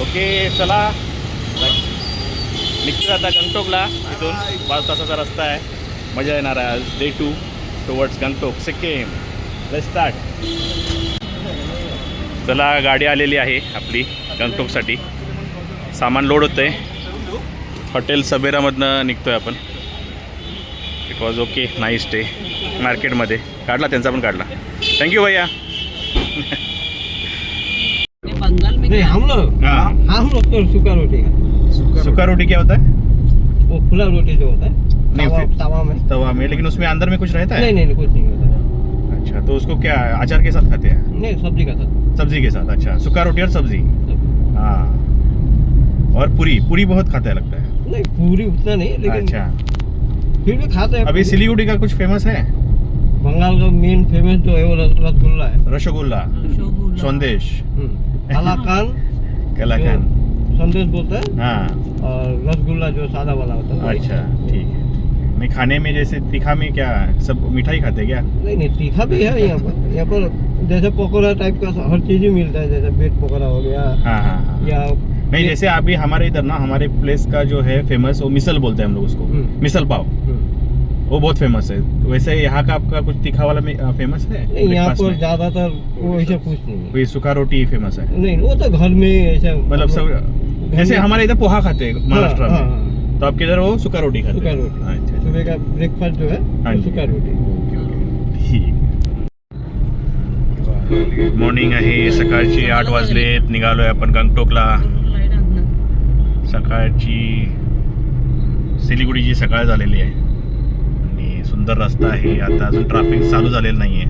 Okay चला निघतो आता गंगटोकला. इथून 5 तासाचा रस्ता आहे. मजा येणार आहे आज. Day 2 towards Gangtok Sikkim. Let's start. चला गाडी आलेली आहे आपली गंगटोकसाठी. सामान लोड होतं आहे. हॉटेल सबेरामधनं निघतो आहे आपण. It was okay nice day. मार्केटमध्ये काढला त्यांचा पण काढला. थँक्यू भैया. नहीं हम लोग तो सूखा रोटी का। सूखा रोटी क्या होता है? वो खुला रोटी जो होता है नहीं, तवा में। तवा में, लेकिन उसमें अंदर में कुछ रहता है? नहीं कुछ नहीं होता। अच्छा, तो उसको क्या अचार के साथ खाते हैं? नहीं सब्जी का साथ। सब्जी के साथ. अच्छा, सूखा रोटी और सब्जी. हाँ. और पूरी बहुत खाता है लगता है. नहीं पूरी उतना नहीं, लेकिन अच्छा, फिर भी खाते हैं. अभी सिलीगुड़ी का कुछ फेमस है? बंगाल का मेन फेमस जो है वो रसगुल्ला है. रसगुल्ला, संदेश, कलाकान संदेश बोलते हैं. हाँ. और रसगुल्ला जो सादा वाला होता है. अच्छा ठीक है. नहीं खाने में जैसे तीखा में क्या सब मिठाई खाते हैं क्या? नहीं तीखा भी है यहाँ पर जैसे पकौड़ा टाइप का हर चीज ही मिलता है. जैसे ब्रेड पकौड़ा हो गया. हाँ. या नहीं जैसे अभी हमारे इधर ना, हमारे प्लेस का जो है फेमस, वो मिसल बोलते हैं हम लोग उसको. मिसल पाव वो बहुत फेमस है. तो वैसे यहाँ का आपका कुछ तीखा वाला में फेमस है? नहीं यहाँ पर ज्यादातर वो ऐसा कुछ नहीं है. वही सूखा रोटी फेमस है. नहीं वो तो घर में ऐसा मतलब सब जैसे हमारे इधर पोहा खाते हैं महाराष्ट्र में, तो आपके इधर वो सूखा रोटी खाते हैं. सूखा रोटी. अच्छा. सुबह का ब्रेकफास्ट जो है सूखा रोटी. ठीक. मॉर्निंग आहे. सकाळची 8 वाजलेत. निघालोय आपण गंगटोकला. सकाळची सिलीगुडीची सकाळ झालेली आहे आणि सुंदर रस्ता आहे. आता अजून ट्रॅफिक चालू झालेलं नाही आहे.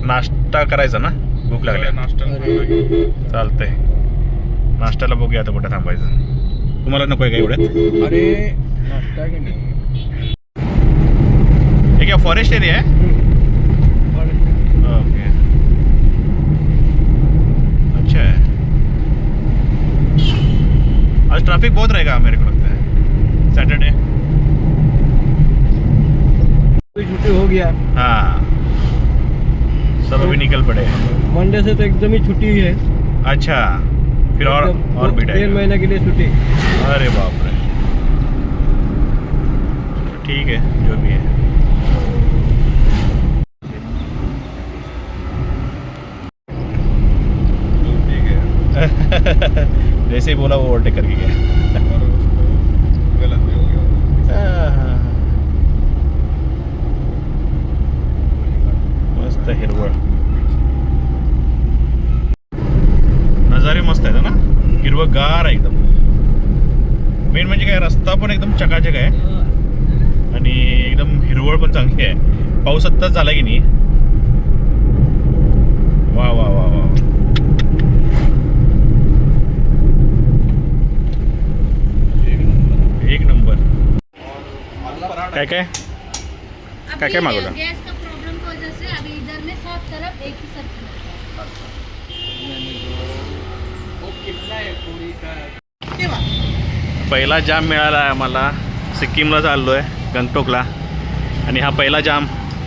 नाश्ता करायचा ना, भूक लागली. नाश्ता चालतंय. नाश्त्याला बघूया आता कुठं थांबायचं. तुम्हाला नको आहे का एवढ्यात? अरे नाश्ता की नाही. हे क्या फॉरेस्ट एरिया है? ओके, अच्छा है. आज ट्रैफिक बहुत रहेगा मेरे को लगता है. सैटरडे छुट्टी हो गया. हाँ, सब अभी निकल पड़े. मंडे से तो एकदम ही छुट्टी है. अच्छा, फिर और भी 1.5 महीने के लिए छुट्टी. अरे बाप रे. ठीक है जो भी है. जैसे ही बोला वो ओवरटेक करके गया. गलत भी हो गया. मस्त हिरवळ. नजारे मस्त आहेत ना. हिरवगार आहे एकदम. मेन म्हणजे काय, रस्ता पण एकदम चकाचक आहे आणि एकदम हिरवळ पण चांगली आहे. पाऊस आत्ताच झाला की नाही. वा वा वा वा. एक नंबर. काय काय मागवलं? गैस का प्रॉब्लम की वजह से अभी इधर में सब तरफ एक ही सब्जी मिलता है. पहिला जाम मिळाला आहे आम्हाला. सिक्कीमला चाललो आहे गंगटोकला आणि हा पहिला जाम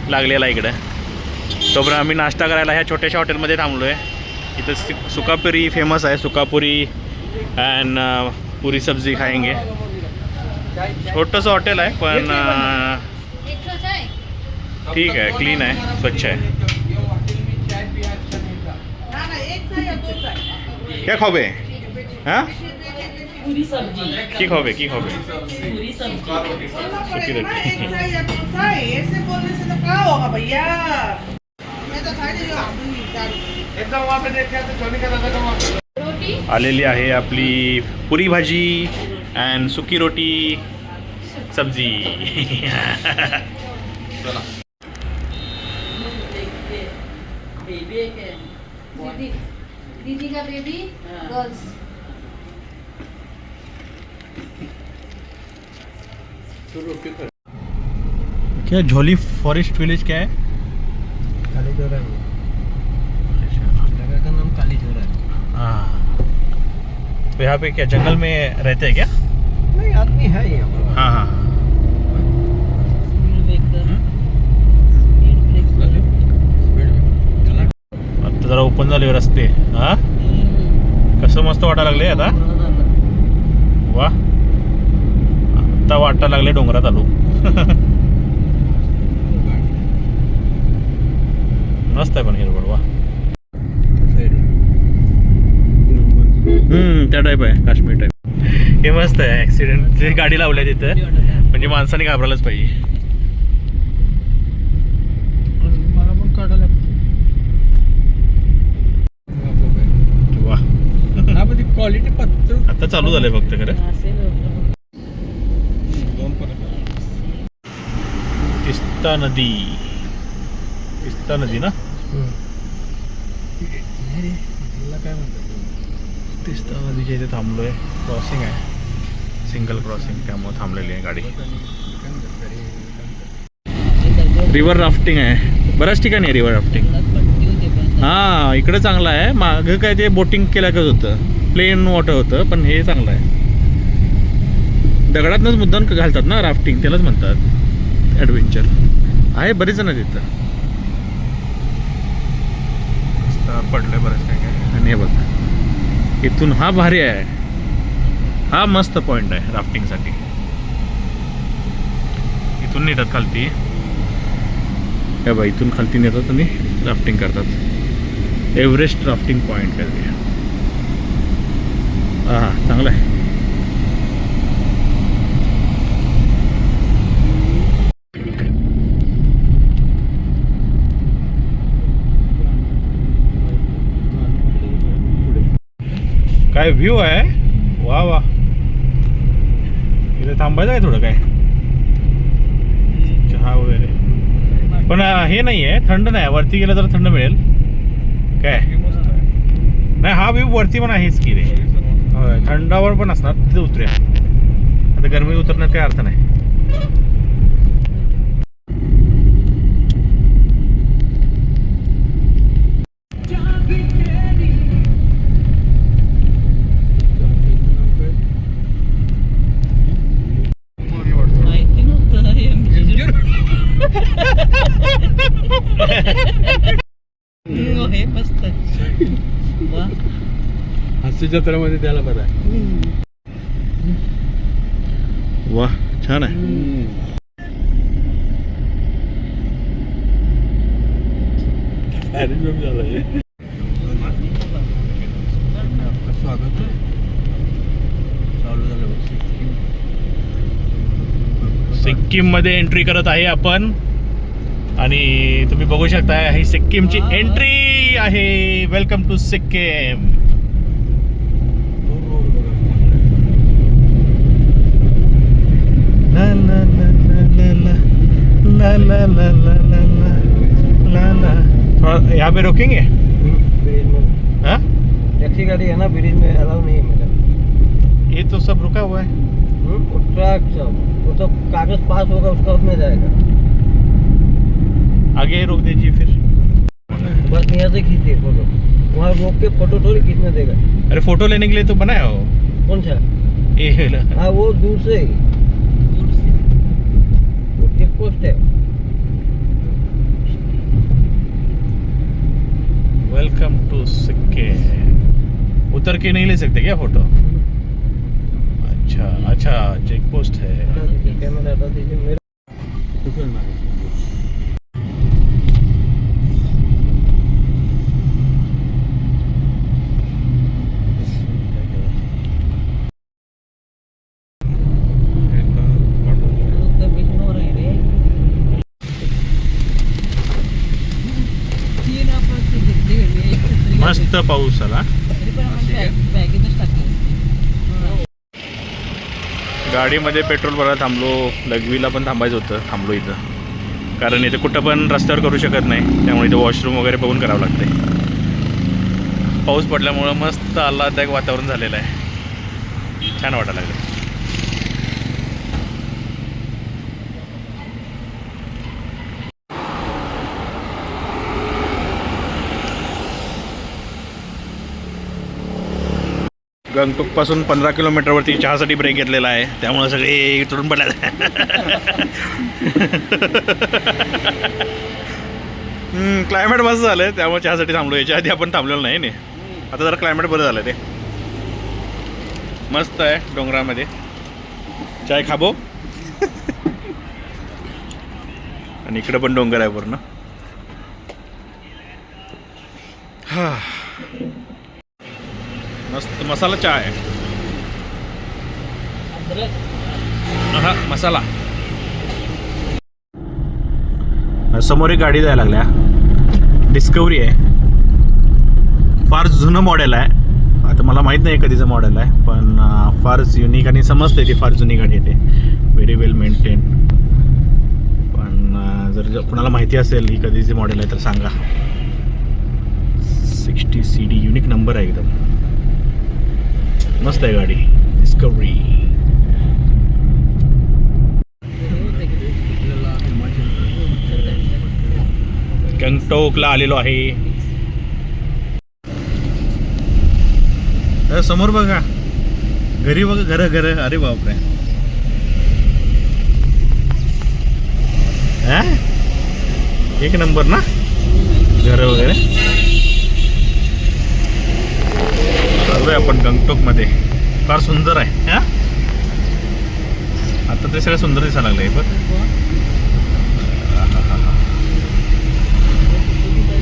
लागलेला इकडं. तोपर्यंत आम्ही नाश्ता करायला ह्या छोट्याशा हॉटेलमध्ये थांबलो आहे. इथं सुकापुरी फेमस आहे. सुकापुरी अँड पुरी सब्जी खाएंगे. छोटंसं हॉटेल आहे पण ठीक आहे, क्लीन आहे, स्वच्छ आहे. क्या खाओगे? हाँ पूरी सब्जी की खाओगे? की खाओगे? पूरी सब्जी सुकी रोटी. ऐसे बोलने से तो क्या होगा भैया. मैं तो खाई नहीं एकदम वहाँ पे देखे तो छोने का दादा का वहाँ पे रोटी आलेली आहे आपली पुरी भाजी अँड सुकी रोटी सब्जी. चला. बेबी दीदी का बेबी गर्ल्स. क्या झोली फॉरेस्ट विलेज क्या है? कालीझोरा है. जगह का नाम कालीझोरा है. हाँ, तो यहाँ पे क्या जंगल में रहते हैं क्या? नहीं आदमी है यहाँ पर. हाँ हाँ. आता जरा ओपन झाले रस्ते. हा असं मस्त वाटायला लागले आता. वा, आता वाटायला लागले डोंगरात आलो. मस्त आहे पण हिरवळ. वा, त्या टाईप आहे, काश्मीर टाईप. हे मस्त आहे. ऍक्सिडेंट गाडी लावल्या तिथं, म्हणजे माणसाने घाबरायलाच पाहिजे. मला पण काढायला वा, क्वालिटी पत्तर आता चालू झालंय फक्त खरं. तिस्ता नदी, तिस्ता नदी ना. काय म्हणतात तिस्ता नदीच्या इथे थांबलोय. क्रॉसिंग आहे, सिंगल क्रॉसिंग, त्यामुळे थांबलेली आहे गाडी. रिव्हर राफ्टिंग आहे, बऱ्याच ठिकाणी आहे रिव्हर राफ्टिंग. हां, इकडे चांगलं आहे. मागं काय ते बोटिंग केल्यागत होतं, प्लेन वॉटर होतं, पण हे चांगलं आहे. दगडातनंच मुद्दाम घालतात ना राफ्टिंग, त्यालाच म्हणतात ॲडव्हेंचर. आहे बरेच जण तिथं. पडलंय बरंच काय काय. आणि हे बघ, इथून हा भारी आहे. हा मस्त पॉइंट आहे राफ्टिंगसाठी. इथून नेतात खालती. हे बघ, इथून खालती नेतात आणि राफ्टिंग करतात. एव्हरेस्ट राफ्टिंग पॉइंट काय. हां, चांगलं आहे. काय व्ह्यू आहे. वा वा, इथे थांबायचं आहे थोडं काय, चहा वगैरे. पण हे नाही आहे, थंड नाही. वरती गेलं तर थंड मिळेल काय. नाही, हा व्ह्यू वरती पण आहेच की रे. होय, थंडावर पण असणार तिथे उतरूया. आता गरमी उतरण्यात काही अर्थ नाही. माहिती नव्हतं हे मस्त. वा, हास्य जत्रामध्ये त्याला बरं आहे. वा, छान आहे. स्वागत आहे. चालू झालं बघ. सिक्कीम मध्ये एंट्री करत आहे आपण. आणि तुम्ही बघू शकता, ही सिक्कीमची एंट्री आहे. Welcome to Sikkim. ला ला ला ला ला ला ला ला ला ला ला ला. थोड़ा यहाँ पे रोकेंगे. ब्रिज में हाँ, टैक्सी गाड़ी है ना, ब्रिज में अलाउ नहीं है मैडम. ये तो सब रुका हुआ है. ट्रक सब, वो सब कागज पास होगा उसका उसमें जाएगा. आगे रोक दीजिए फिर. बस यहाँ से खींचिए फोटो. वहाँ रोक के फोटो थोड़ी खींचने देगा. अरे फोटो लेने के लिए तो बनाया हो कौन सा? ये ला. हाँ, वो दूर से ही. वो चेक पोस्ट है. Welcome to Sikkim. उतर के नहीं ले सकते क्या फोटो? अच्छा अच्छा, चेक पोस्ट है. हटा दीजिए, कैमरा हटा दीजिए. मेरा मस्त पाऊस आला. गाडीमध्ये पेट्रोल भरायला थांबलो. लघवीला पण थांबायचं होतं, थांबलो इथं. कारण इथे कुठं पण रस्त्यावर करू शकत नाही, त्यामुळे इथे वॉशरूम वगैरे बघून करावं लागतंय. पाऊस पडल्यामुळं मस्त आल्हाददायक वातावरण झालेलं आहे. छान वाटायला लागलं. गंगटोकपासून 15 किलोमीटरवरती चहासाठी ब्रेक घेतलेला आहे, त्यामुळे सगळे तुटून पडले. क्लायमेट मस्त झालं आहे, त्यामुळे चहासाठी थांबलो. याच्या आधी आपण थांबलेलो नाही. आता जरा क्लायमेट बरं झालं ते. मस्त आहे डोंगरामध्ये. चाय खाबो. आणि इकडं पण डोंगर आहे पूर्ण. मस्त मसाला चाय. हा मसाला. समोर एक गाडी जायला लागल्या. डिस्कवरी आहे. फार जुनं मॉडेल आहे. आता मला माहीत नाही कधीचं मॉडेल आहे, पण फारच युनिक आणि समजते ती फार जुनी गाडी आहे. ते व्हेरी वेल मेंटेन. पण जर कुणाला माहिती असेल ही कधीची मॉडेल आहे तर सांगा. 60 CD युनिक नंबर आहे एकदम. मस्त आहे गाडी डिस्कवरी. गंगटोकला आलेलो आहे. समोर बघा घरी बघा घर. अरे बापरे. एक नंबर ना घर वगैरे. चाललोय आपण गंगटोक मध्ये. फार सुंदर आहे. आता ते सगळं सुंदर दिसायला लागलंय बघ.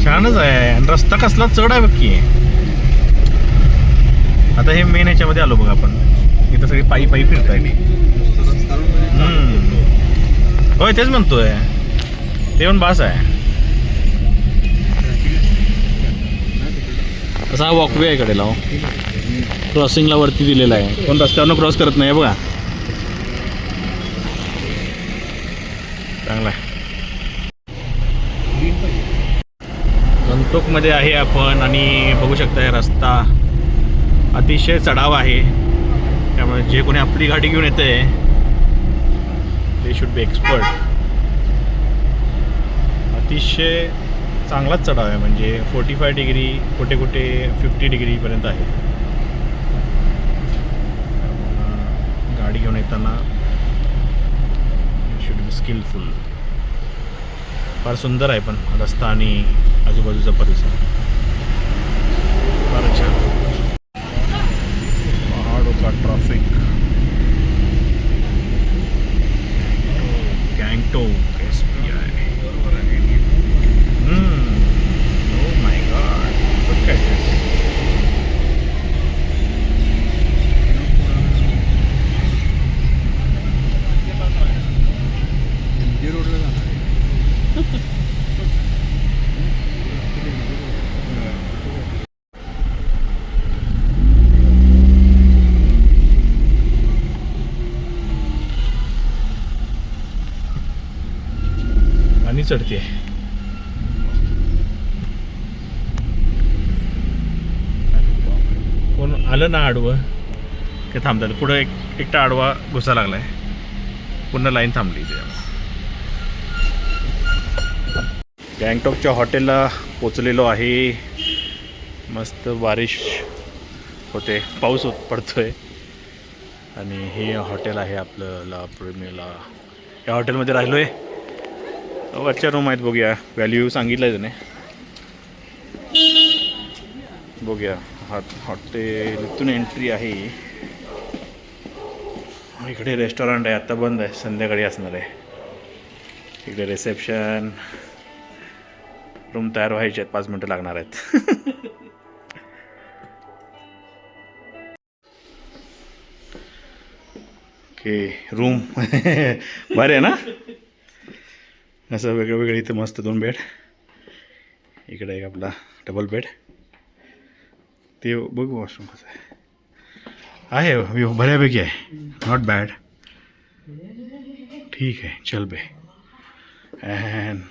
छानच आहे. आणि रस्ता कसला चढ आहे बघ की. आता हे मेन ह्याच्यामध्ये आलो बघा आपण. इथं सगळी पायी फिरताय. होय तेच म्हणतोय. ते पण बास आहे. असा हा वॉकवे आहे इकडे लाव. क्रॉसिंगला वरती दिलेला आहे. कोण रस्त्यावरनं क्रॉस करत नाही बघा. चांगला आहे. गंगटोकमध्ये आहे आपण आणि बघू शकता रस्ता अतिशय चढाव आहे. त्यामुळे जे कोणी आपली गाडी घेऊन येते ते शुड बी एक्सपर्ट. अतिशय चांगलाच चढाव आहे. म्हणजे 45 डिग्री, कुठे 50 डिग्रीपर्यंत आहे. गाडी घेऊन येताना शुड बी स्किलफुल. फार सुंदर आहे पण रस्ता आणि आजूबाजूचा परिसर फार छान. पहाड़ों का traffic. Gangtok SPI. Oh my God. Look at this. आणि चढते. कोण आलं ना आडवं की थांबतात. पुढं एकटा आडवा घुसा लागलाय. पूर्ण लाईन थांबली. गँगटॉकच्या हॉटेलला पोचलेलो आहे. मस्त बारिश होते. पाऊस पडतोय. आणि हे हॉटेल आहे आपलं ला प्रेमेला. या हॉटेलमध्ये राहिलो आहे. अच्छा रूम आहेत. बघूया. व्हॅल्यू सांगितलं आहे त्याने. बघूया. हॉटेल इथून एंट्री आहे. इकडे रेस्टॉरंट आहे. आता बंद आहे. संध्याकाळी असणार आहे. इकडे रिसेप्शन. रूम तयार व्हायचे आहेत. 5 मिनटं लागणार आहेत. ओके. रूम बरे आहे ना. असं वेगळं वेगळं. इथं मस्त 2 बेड. इकडे एक आपला डबल बेड. ते बघू वॉशरूम कसं आहे. व्ह्यू बऱ्यापैकी आहे. Not bad. ठीक आहे. चल बे. And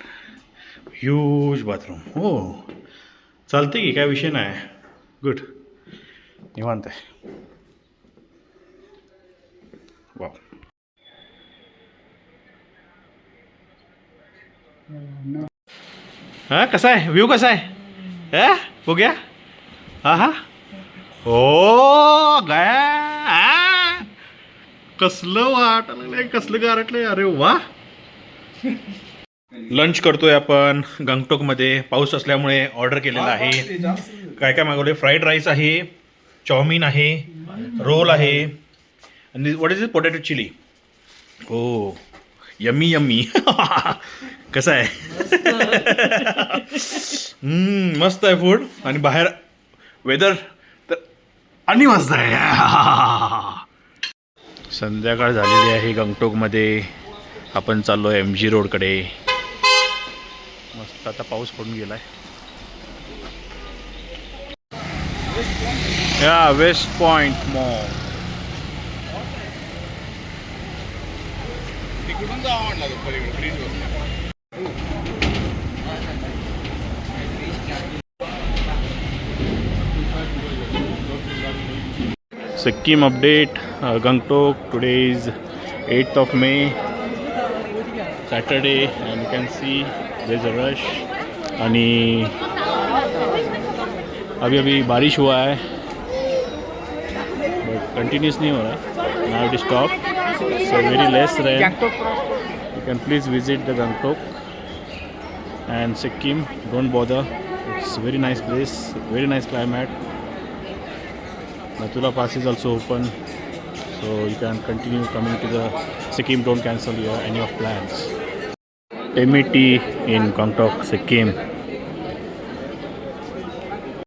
huge bathroom. हो चालते की काय विषय नाही. गुड. निवांत आहे. वाव. हां कसा आहे व्ह्यू. कसा आहे बघूया. हा हो गया. कसलं वाटायला लागलंय. कसलं गारटलंय. अरे वा. लंच करतोय आपण गंगटोकमध्ये. पाऊस असल्यामुळे ऑर्डर केलेला आहे. काय काय मागवले. फ्राईड राईस आहे, चाऊमिन आहे, रोल आहे आणि what is it potato chilli. हो यम्मी यम्मी. कसं आहे? मस्त आहे फूड आणि बाहेर वेदर तर आणि मस्त आहे. संध्याकाळ झालेली आहे गंगटोकमध्ये. आपण चाललो आहे MG रोडकडे. मस्त आता पाऊस पडून गेला आहे. या वेस्ट पॉइंट मॉल. तिकडून जावं म्हटलं पलीकडे ब्रिजवर. Sikkim update, Gangtok. Today is 8th of May, Saturday, and you can see there's a rush. आणि अभी बारिश हुआ है बट कंटिन्यूस नहीं हो रहा है. Now it stop, so very less rain. You can please visit the Gangtok and Sikkim. Don't bother. It's a very nice place, very nice climate. Nathula Pass is also open, so you can continue coming to the Sikkim. Don't cancel your any of plans. Temi Tea in Gangtok, Sikkim.